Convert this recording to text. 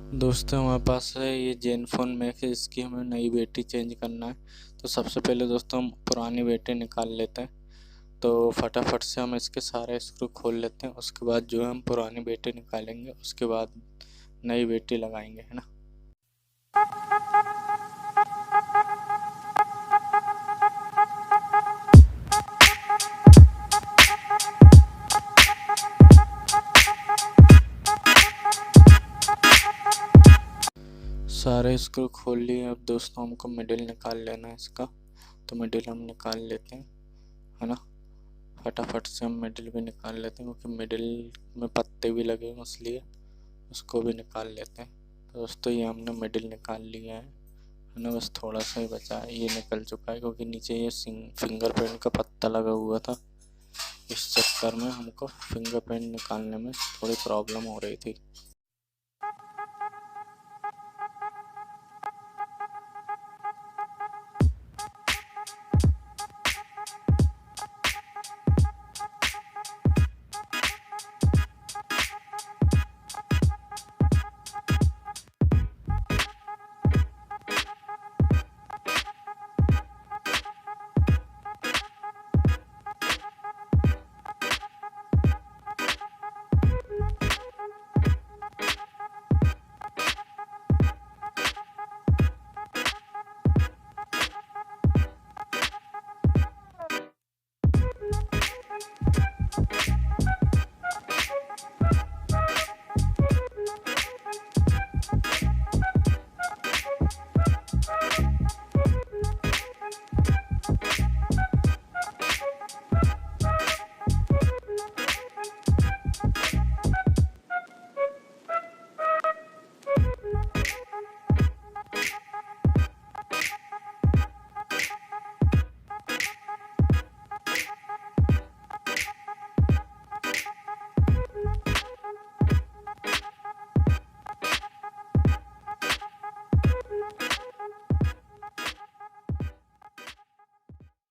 दोस्तों हमारे पास है ये जेनफोन में है, इसकी हमें नई बैटरी चेंज करना है। तो सबसे पहले दोस्तों हम पुरानी बैटरी निकाल लेते हैं। तो फटाफट से हम इसके सारे स्क्रू खोल लेते हैं। उसके बाद जो है हम पुरानी बैटरी निकालेंगे, उसके बाद नई बैटरी लगाएंगे, है ना। सारे स्क्रू खोल लिए। अब दोस्तों हमको मिडिल निकाल लेना है इसका। तो मिडिल हम निकाल लेते हैं, है ना। फटाफट से हम मिडिल भी निकाल लेते हैं, क्योंकि मिडिल में पत्ते भी लगे हैं, इसलिए उसको भी निकाल लेते हैं। तो दोस्तों ये हमने मिडिल निकाल लिया है ना। बस थोड़ा सा ही बचा है, ये निकल चुका है, क्योंकि नीचे ये फिंगरप्रिंट का पत्ता लगा हुआ था। इस चक्कर में हमको फिंगरप्रिंट निकालने में थोड़ी प्रॉब्लम हो रही थी।